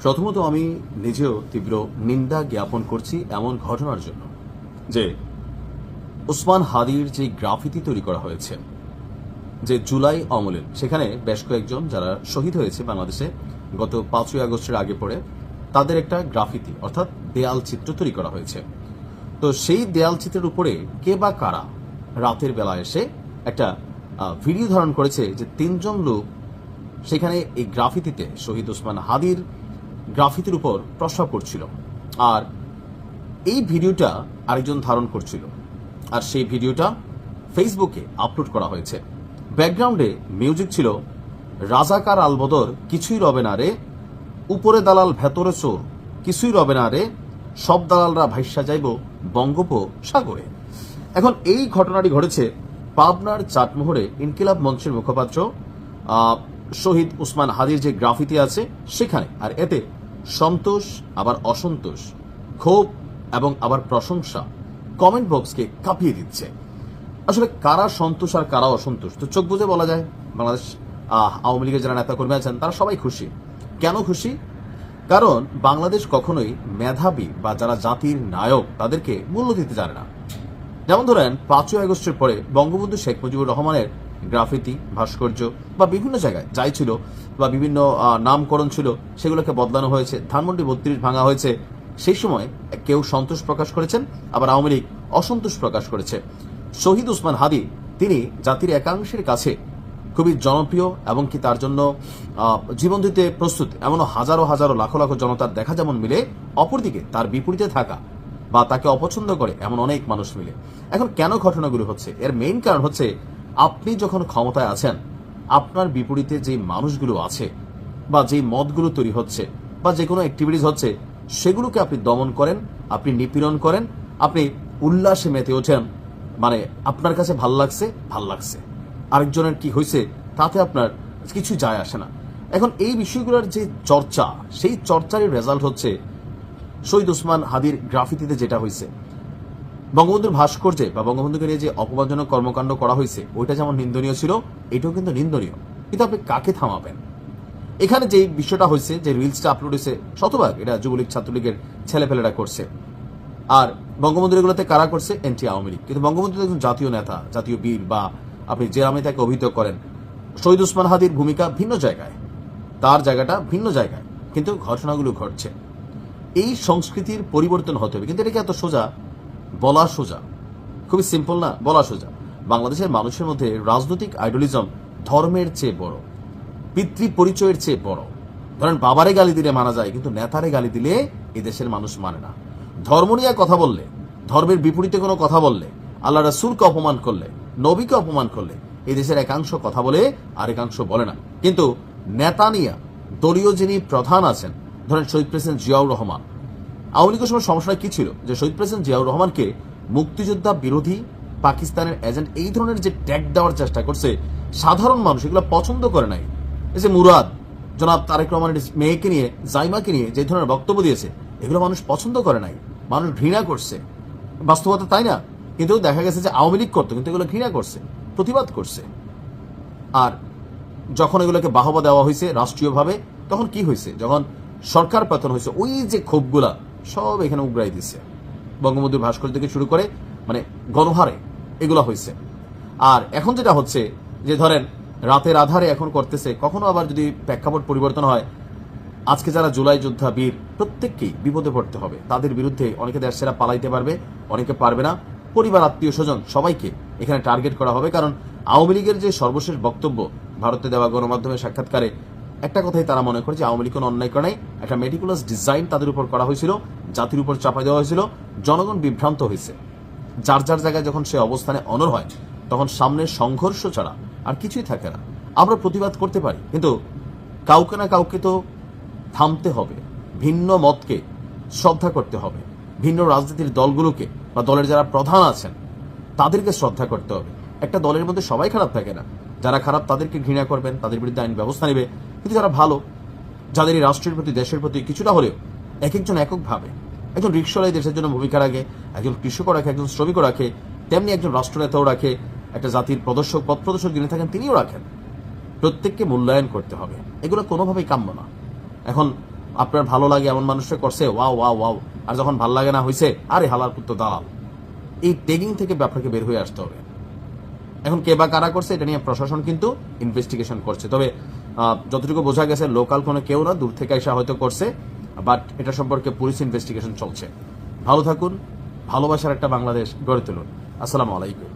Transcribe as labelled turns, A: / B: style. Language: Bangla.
A: প্রথমত আমি নিজেও তীব্র নিন্দা জ্ঞাপন করছি এমন ঘটনার জন্য যে ওসমান হাদির যে গ্রাফিতি তৈরি করা হয়েছে, যে জুলাই আমলের, সেখানে বেশ কয়েকজন যারা শহীদ হয়েছে বাংলাদেশে গত 5ই আগস্টের আগে পরে, তাদের একটা গ্রাফিতি অর্থাৎ দেয়াল চিত্র তৈরি করা হয়েছে। তো সেই দেয়াল চিত্রের উপরে কে বা কারা রাতের বেলা এসে একটা ভিডিও ধারণ করেছে যে 3জন লোক সেখানে এই গ্রাফিতিতে শহীদ ওসমান হাদির গ্রাফিতির উপর প্রস্রাব করছিল, আর এই ভিডিওটা আরেকজন ধারণ করছিল, আর সেই ভিডিওটা ফেসবুকে আপলোড করা হয়েছে। ব্যাকগ্রাউন্ডে মিউজিক ছিল রাজাকার আলবদর কিছুই রবে না রে, উপরে দালাল ভেতরে চোর কিছুই রবে না রে, সব দালালরা ভাইসা যাইব বঙ্গোপসাগরে। এখন এই ঘটনাটি ঘটেছে পাবনার চাটমোহরে ইনকিলাব মঞ্চের মুখপাত্র শহীদ ওসমান হাদির যে গ্রাফিতি আছে সেখানে। আর এতে সন্তোষ, আবার অসন্তোষ, ক্ষোভ এবং আবার প্রশংসা কমেন্ট বক্সকে কাঁপিয়ে দিচ্ছে। আসলে কারা সন্তোষ আর কারা অসন্তোষ তো চোখ বুঝে বলা যায়। বাংলাদেশ আওয়ামী লীগের যারা নেতাকর্মী আছেন তারা সবাই খুশি। কেন খুশি? কারণ বাংলাদেশ কখনোই মেধাবী বা যারা জাতির নায়ক তাদেরকে মূল্য দিতে জানে না। যেমন ধরেন 5ই আগস্টের পরে বঙ্গবন্ধু শেখ মুজিবুর রহমানের গ্রাফিতি, ভাস্কর্য বা বিভিন্ন জায়গায় যাই ছিল বা বিভিন্ন নামকরণ ছিল সেগুলোকে বদলানো হয়েছে, ধানমন্ডি 32 ভাঙা হয়েছে। সেই সময় কেউ সন্তোষ প্রকাশ করেছেন, আবার আওয়ামী লীগ অসন্তোষ প্রকাশ করেছে। শহীদ ওসমান হাদি তিনি জাতির একাংশের কাছে খুবই জনপ্রিয় এবং কি তার জন্য জীবন দিতে প্রস্তুত এমন হাজারো হাজারো লাখো লাখো জনতার দেখা যেমন মিলে, অপরদিকে তার বিপরীতে থাকা বা তাকে অপছন্দ করে এমন অনেক মানুষ মিলে। এখন কেন ঘটনাগুলো হচ্ছে? এর মেইন কারণ হচ্ছে আপনি যখন ক্ষমতায় আছেন, আপনার বিপরীতে যে মানুষগুলো আছে বা যে মতগুলো তৈরি হচ্ছে বা যে কোনো অ্যাক্টিভিটিস হচ্ছে সেগুলোকে আপনি দমন করেন, আপনি নিপীড়ন করেন, আপনি উল্লাসে মেতে ওঠেন। মানে আপনার কাছে ভাল লাগছে, আরেকজনের কি হয়েছে তাতে আপনার কিছু যায় আসে না। এখন এই বিষয়গুলোর যে চর্চা, সেই চর্চার রেজাল্ট হচ্ছে শহীদ ওসমান হাদির গ্রাফিতিতে যেটা হয়েছে। বঙ্গবন্ধুর ভাস্কর্যে বা বঙ্গবন্ধুকে নিয়ে যে অপমানজনক কর্মকাণ্ড করা হয়েছে ওইটা যেমন নিন্দনীয় ছিল, এটাও কিন্তু নিন্দনীয়। কিন্তু আপনি কাকে থামাবেন? এখানে যে বিষয়টা হয়েছে, যে রিলসটা আপলোড হয়েছে, শতভাগ এটা যুবলীগ ছাত্রলীগের ছেলেপেলেরা করছে। আর বঙ্গবন্ধুর এগুলোতে কারা করছে? এনটি আওয়ামী লীগ। কিন্তু বঙ্গবন্ধু একজন জাতীয় নেতা, জাতীয় বীর, বা আপনি যে নামে তাকে অভিহিত করেন। শহীদ ওসমান হাদির ভূমিকা ভিন্ন জায়গায়, তার জায়গাটা ভিন্ন জায়গায়, কিন্তু ঘটনাগুলো ঘটছে। এই সংস্কৃতির পরিবর্তন হতে হবে, কিন্তু এটাকে এত সোজা বলা সোজা, খুবই সিম্পল না বলা সোজা। বাংলাদেশের মানুষের মধ্যে রাজনৈতিক আইডলিজম ধর্মের চেয়ে বড়, পিতৃ পরিচয়ের চেয়ে বড়। ধরেন বাবারে গালি দিলে মানা যায়, কিন্তু নেতারে গালি দিলে এই দেশের মানুষ মানে না। ধর্ম নিয়ে কথা বললে, ধর্মের বিপরীতে কোনো কথা বললে, আল্লাহ রাসূলকে অপমান করলে, নবীকে অপমান করলে এই দেশের একাংশ কথা বলে আর একাংশ বলে না। কিন্তু নেতা নিয়ে দলীয় যিনি প্রধান আছেন, ধরেন শহীদ প্রেসিডেন্ট জিয়াউর রহমান, আওয়ামী লীগের সময় সমস্যাটা কি ছিল? যে শহীদ প্রেসিডেন্ট জিয়াউর রহমানকে মুক্তিযোদ্ধা বিরোধী, পাকিস্তানের এজেন্ট, এই ধরনের যে ট্যাগ দেওয়ার চেষ্টা করছে, সাধারণ মানুষ এগুলো পছন্দ করে নাই। এই যে মুরাদ, জনাব তারেক রহমানের মেয়েকে নিয়ে, জাইমাকে নিয়ে যে ধরনের বক্তব্য দিয়েছে, এগুলো মানুষ পছন্দ করে নাই, মানুষ ঘৃণা করছে। বাস্তবতা তাই না? কিন্তু দেখা গেছে যে আওয়ামী লীগ করতো, কিন্তু এগুলো ঘৃণা করছে, প্রতিবাদ করছে। আর যখন এগুলোকে বাহবা দেওয়া হয়েছে রাষ্ট্রীয়ভাবে, তখন কি হয়েছে? যখন সরকার পতন হয়েছে, ওই যে ক্ষোভগুলা সব এখানে উগড়াই দিচ্ছে। বঙ্গবন্ধুর ভাস্কর্য থেকে শুরু করে মানে গণহারে এগুলো হয়েছে। আর এখন যেটা হচ্ছে যে ধরেন রাতের আধারে এখন করতেছে, কখনো আবার যদি প্রেক্ষাপট পরিবর্তন হয়, আজকে যারা জুলাই যোদ্ধা বীর, প্রত্যেককেই বিপদে পড়তে হবে। তাদের বিরুদ্ধে অনেকে দেশ ছেড়ে পালাইতে পারবে, অনেকে পারবে না। পরিবার, আত্মীয় স্বজন সবাইকে এখানে টার্গেট করা হবে। কারণ আওয়ামী লীগের যে সর্বশেষ বক্তব্য ভারতে দেওয়া গণমাধ্যমের সাক্ষাৎকারে একটা কথাই তারা মনে করে যে আওয়ামী লীগ কোনো অন্যায় করে নাই, একটা মেটিকুলাস ডিজাইন তাদের উপর করা হয়েছিল, জাতির উপর চাপাই দেওয়া হয়েছিল, জনগণ বিভ্রান্ত হয়েছে। যার যার জায়গায় যখন সে অবস্থানে অনড় হয়, তখন সামনে সংঘর্ষ ছাড়া আর কিছুই থাকে না। আমরা প্রতিবাদ করতে পারি, কিন্তু কাউকে না কাউকে তো থামতে হবে, ভিন্ন মতকে শ্রদ্ধা করতে হবে, ভিন্ন রাজনীতির দলগুলোকে বা দলের যারা প্রধান আছেন তাদেরকে শ্রদ্ধা করতে হবে। একটা দলের মধ্যে সবাই খারাপ থাকে না, যারা খারাপ তাদেরকে ঘৃণা করবেন, তাদের বিরুদ্ধে আইন ব্যবস্থা নেবে। কিন্তু যারা ভালো, যাদের এই রাষ্ট্রের প্রতি, দেশের প্রতি কিছুটা হলেও এক একজন এককভাবে, একজন রিক্সাওয়ালাই দেশের জন্য ভূমিকা রাখে, একজন কৃষকও রাখে, একজন শ্রমিকও রাখে, তেমনি একজন রাষ্ট্রনেতাও রাখে, একটা জাতির প্রদর্শক, পথ প্রদর্শক যিনি থাকেন তিনিও রাখেন। প্রত্যেককে মূল্যায়ন করতে হবে, এগুলো কোনোভাবেই কাম্য না। এখন আপনার ভালো লাগে এমন মানুষকে করছে, ওয়াও ওয়াও ওয়াও, আর যখন ভালো লাগে না হয়েছে, আরে হালার পুত্র দালাল। এই ট্যাগিং থেকে আপনাকে বের হয়ে আসতে হবে। এখন কে বা কারা করছে এটা নিয়ে প্রশাসন কিন্তু ইনভেস্টিগেশন করছে। তবে যতটুকু বোঝা গেছে লোকাল কোনো কেউ না, দূর থেকে এসে হয়তো করছে, বাট এটা সম্পর্কে পুলিশ ইনভেস্টিগেশন চলছে। ভালো থাকুন, ভালোবাসার একটা বাংলাদেশ গড়ে তুলুন। আসসালামু আলাইকুম।